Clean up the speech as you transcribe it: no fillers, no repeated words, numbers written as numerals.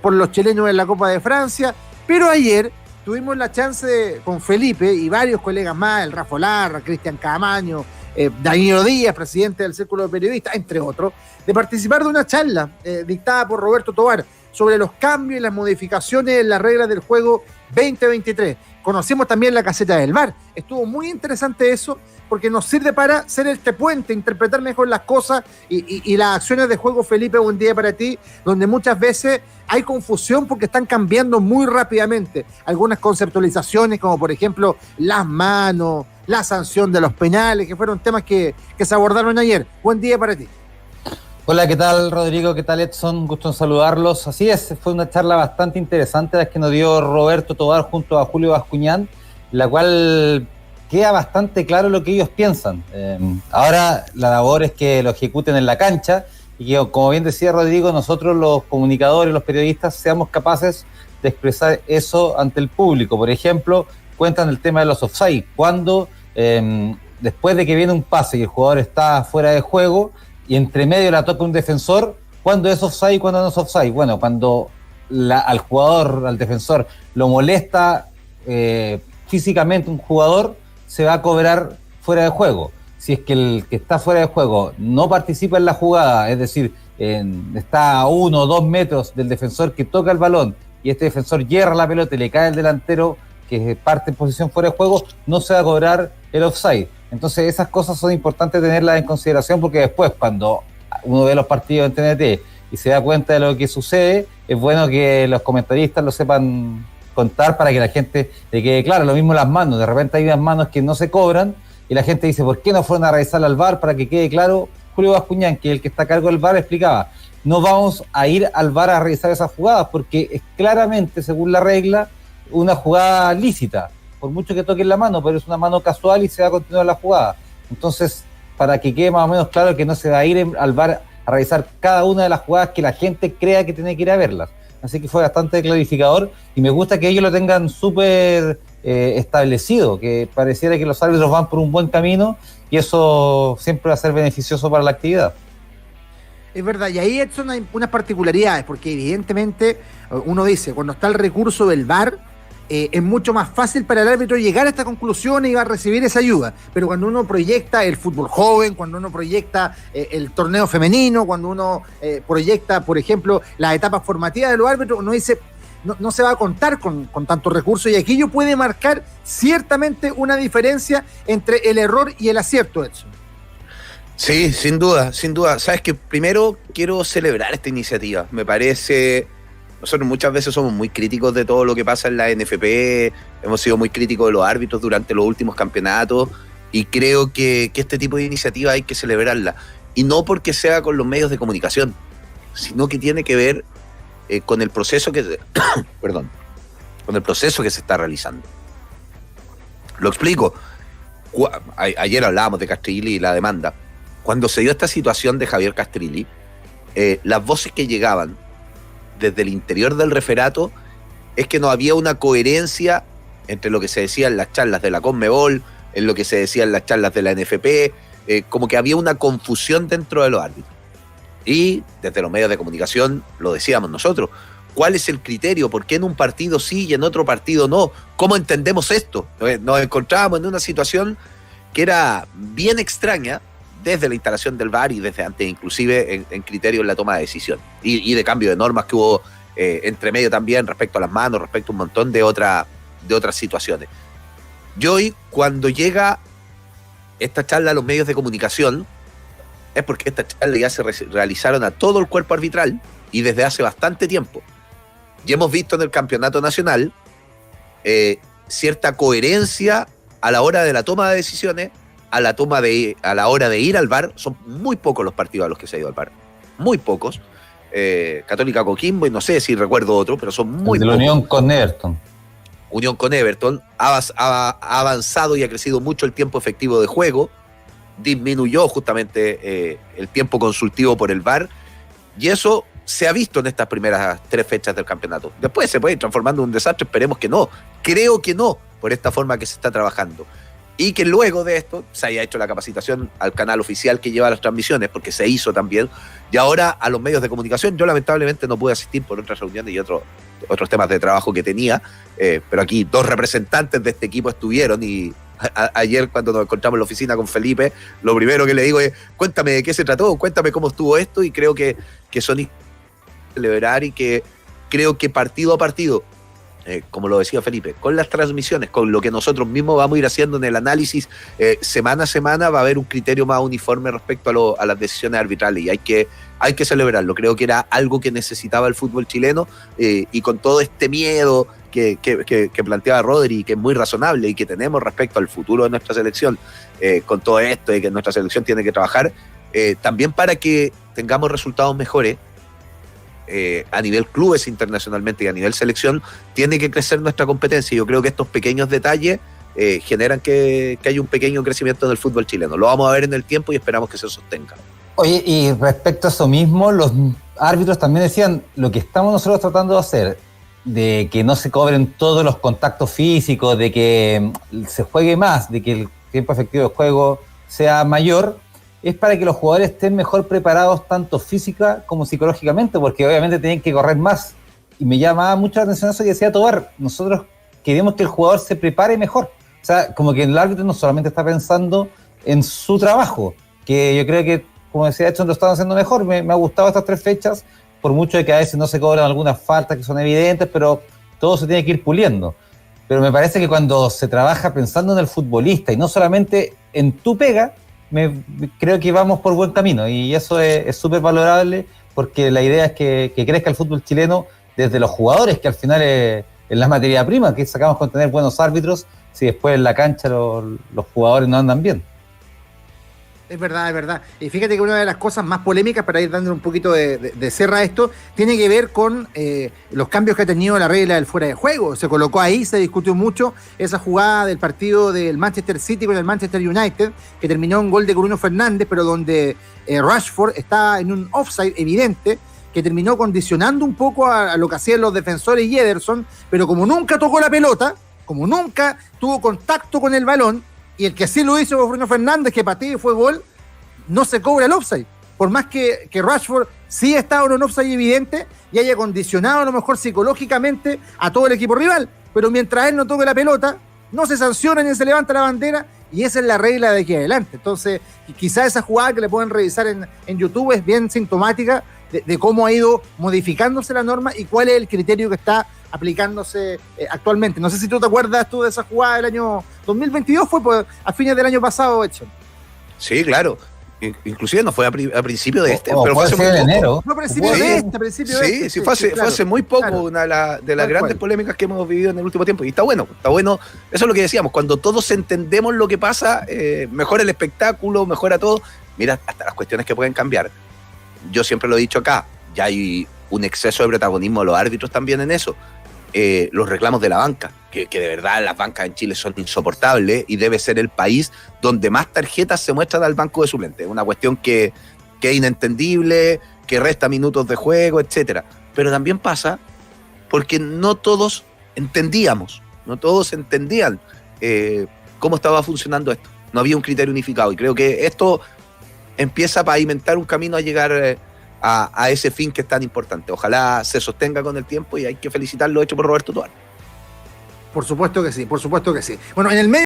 por los chilenos en la Copa de Francia, pero ayer tuvimos la chance con Felipe y varios colegas más, el Rafa Larra, Cristian Camaño, Danilo Díaz, presidente del Círculo de Periodistas, entre otros, de participar de una charla dictada por Roberto Tobar sobre los cambios y las modificaciones en las reglas del juego 2023. Conocimos también la caseta del VAR. Estuvo muy interesante eso, porque nos sirve para ser este puente, interpretar mejor las cosas y las acciones de juego. Felipe, buen día para ti, donde muchas veces hay confusión porque están cambiando muy rápidamente algunas conceptualizaciones, como por ejemplo las manos, la sanción de los penales, que fueron temas que se abordaron ayer. Buen día para ti. Hola, ¿qué tal, Rodrigo? ¿Qué tal, Edson? Gusto en saludarlos. Así es, fue una charla bastante interesante la que nos dio Roberto Tobar junto a Julio Bascuñán, la cual queda bastante claro lo que ellos piensan. Ahora la labor es que lo ejecuten en la cancha y que, como bien decía Rodrigo, nosotros los comunicadores, los periodistas, seamos capaces de expresar eso ante el público. Por ejemplo, cuentan el tema de los offside, cuando después de que viene un pase y el jugador está fuera de juego y entre medio la toca un defensor, ¿cuándo es offside y cuándo no es offside? Bueno, cuando al jugador, al defensor, lo molesta físicamente un jugador, se va a cobrar fuera de juego. Si es que el que está fuera de juego no participa en la jugada, es decir, está a 1 o 2 metros del defensor que toca el balón y este defensor hierra la pelota y le cae el delantero que parte en posición fuera de juego, no se va a cobrar el offside. Entonces esas cosas son importantes tenerlas en consideración, porque después cuando uno ve los partidos en TNT y se da cuenta de lo que sucede, es bueno que los comentaristas lo sepan contar para que la gente le quede claro. Lo mismo las manos, de repente hay unas manos que no se cobran y la gente dice, ¿por qué no fueron a revisar al VAR? Para que quede claro, Julio Bascuñán, que el que está a cargo del VAR, explicaba, no vamos a ir al VAR a revisar esas jugadas porque es claramente, según la regla, una jugada lícita, por mucho que toquen la mano, pero es una mano casual y se va a continuar la jugada. Entonces, para que quede más o menos claro que no se va a ir al VAR a revisar cada una de las jugadas que la gente crea que tiene que ir a verlas. Así que fue bastante clarificador y me gusta que ellos lo tengan súper establecido, que pareciera que los árbitros van por un buen camino y eso siempre va a ser beneficioso para la actividad. Es verdad, y ahí, Edson, hay unas particularidades, porque evidentemente uno dice, cuando está el recurso del VAR, es mucho más fácil para el árbitro llegar a esta conclusión y va a recibir esa ayuda. Pero cuando uno proyecta el fútbol joven, cuando uno proyecta el torneo femenino, cuando uno proyecta, por ejemplo, las etapas formativas de los árbitros, uno dice, no se va a contar con tantos recursos, y aquello puede marcar ciertamente una diferencia entre el error y el acierto, Edson. Sí, sin duda, sin duda. Sabes que primero quiero celebrar esta iniciativa. Me parece... Nosotros muchas veces somos muy críticos de todo lo que pasa en la NFP, hemos sido muy críticos de los árbitros durante los últimos campeonatos y creo que este tipo de iniciativa hay que celebrarla. Y no porque sea con los medios de comunicación, sino que tiene que ver con el proceso que... perdón, con el proceso que se está realizando. Lo explico. Ayer hablábamos de Castrilli y la demanda. Cuando se dio esta situación de Javier Castrilli, las voces que llegaban desde el interior del referato es que no había una coherencia entre lo que se decía en las charlas de la Conmebol, en lo que se decía en las charlas de la NFP, como que había una confusión dentro de los árbitros. Y desde los medios de comunicación lo decíamos nosotros, ¿cuál es el criterio? ¿Por qué en un partido sí y en otro partido no? ¿Cómo entendemos esto? Nos encontrábamos en una situación que era bien extraña desde la instalación del VAR y desde antes, inclusive en criterios en la toma de decisión y de cambio de normas que hubo entre medio también respecto a las manos, respecto a un montón de otras situaciones. Yo hoy, cuando llega esta charla a los medios de comunicación, es porque esta charla ya se realizaron a todo el cuerpo arbitral y desde hace bastante tiempo. Y hemos visto en el campeonato nacional cierta coherencia a la hora de la toma de decisiones, a la hora de ir al VAR. Son muy pocos los partidos a los que se ha ido al VAR, muy pocos. Católica Coquimbo, y no sé si recuerdo otro, pero son muy pocos. La Unión con Everton. Unión con Everton ha avanzado y ha crecido mucho el tiempo efectivo de juego, disminuyó justamente el tiempo consultivo por el VAR, y eso se ha visto en estas primeras 3 fechas del campeonato. Después se puede ir transformando en un desastre, esperemos que no, creo que no, por esta forma que se está trabajando. y que luego de esto se haya hecho la capacitación al canal oficial que lleva las transmisiones, porque se hizo también, y ahora a los medios de comunicación. Yo lamentablemente no pude asistir por otras reuniones y otros temas de trabajo que tenía, pero aquí 2 representantes de este equipo estuvieron, y ayer cuando nos encontramos en la oficina con Felipe, lo primero que le digo es: cuéntame de qué se trató, cuéntame cómo estuvo esto, y creo que son celebrar, y que creo que partido a partido, como lo decía Felipe, con las transmisiones, con lo que nosotros mismos vamos a ir haciendo en el análisis, semana a semana va a haber un criterio más uniforme respecto a las decisiones arbitrales, y hay que celebrarlo. Creo que era algo que necesitaba el fútbol chileno, y con todo este miedo que planteaba Rodri, que es muy razonable y que tenemos respecto al futuro de nuestra selección, con todo esto de que nuestra selección tiene que trabajar, también para que tengamos resultados mejores, a nivel clubes internacionalmente y a nivel selección, tiene que crecer nuestra competencia. Yo creo que estos pequeños detalles generan que haya un pequeño crecimiento del fútbol chileno. Lo vamos a ver en el tiempo y esperamos que se sostenga. Oye, y respecto a eso mismo, los árbitros también decían lo que estamos nosotros tratando de hacer, de que no se cobren todos los contactos físicos, de que se juegue más, de que el tiempo efectivo de juego sea mayor, es para que los jugadores estén mejor preparados tanto física como psicológicamente, porque obviamente tienen que correr más. Y me llamaba mucho la atención eso que decía Tobar. Nosotros queremos que el jugador se prepare mejor. O sea, como que el árbitro no solamente está pensando en su trabajo, que yo creo que, como decía Edson, lo están haciendo mejor. Me ha gustado estas 3 fechas, por mucho de que a veces no se cobran algunas faltas que son evidentes, pero todo se tiene que ir puliendo. Pero me parece que cuando se trabaja pensando en el futbolista y no solamente en tu pega, creo que vamos por buen camino, y eso es súper valorable, porque la idea es que crezca el fútbol chileno desde los jugadores, que al final es la materia prima que sacamos con tener buenos árbitros, si después en la cancha los jugadores no andan bien. Es verdad, es verdad. Y fíjate que una de las cosas más polémicas, para ir dando un poquito de cierre a esto, tiene que ver con los cambios que ha tenido la regla del fuera de juego. Se colocó ahí, se discutió mucho esa jugada del partido del Manchester City con el Manchester United, que terminó en gol de Bruno Fernández, pero donde Rashford está en un offside evidente, que terminó condicionando un poco a lo que hacían los defensores y Ederson, pero como nunca tocó la pelota, como nunca tuvo contacto con el balón, y el que sí lo hizo fue Bruno Fernández, que pateó y fue gol, no se cobra el offside. Por más que Rashford sí estaba en un offside evidente y haya condicionado a lo mejor psicológicamente a todo el equipo rival, pero mientras él no toque la pelota, no se sanciona ni se levanta la bandera, y esa es la regla de aquí adelante. Entonces, quizá esa jugada que le pueden revisar en YouTube es bien sintomática de cómo ha ido modificándose la norma y cuál es el criterio que está aplicándose actualmente. No sé si tú te acuerdas de esa jugada del año 2022, fue a fines del año pasado, Edson. Sí, claro. Inclusive no fue a principio de este, pero fue hace muy enero. Fue a principio de este. Sí, fue hace muy poco, claro. Una de las grandes polémicas que hemos vivido en el último tiempo. Y está bueno. Eso es lo que decíamos, cuando todos entendemos lo que pasa, mejora el espectáculo, mejora todo. Mira, hasta las cuestiones que pueden cambiar. Yo siempre lo he dicho acá, ya hay un exceso de protagonismo de los árbitros también en eso. Los reclamos de la banca, que de verdad las bancas en Chile son insoportables, y debe ser el país donde más tarjetas se muestran al banco de suplentes. Una cuestión que es inentendible, que resta minutos de juego, etcétera. Pero también pasa porque no todos entendían cómo estaba funcionando esto. No había un criterio unificado, y creo que esto empieza a pavimentar un camino a llegar a ese fin que es tan importante. Ojalá se sostenga con el tiempo, y hay que felicitar lo hecho por Roberto Tobar. Por supuesto que sí, por supuesto que sí. Bueno, en el medio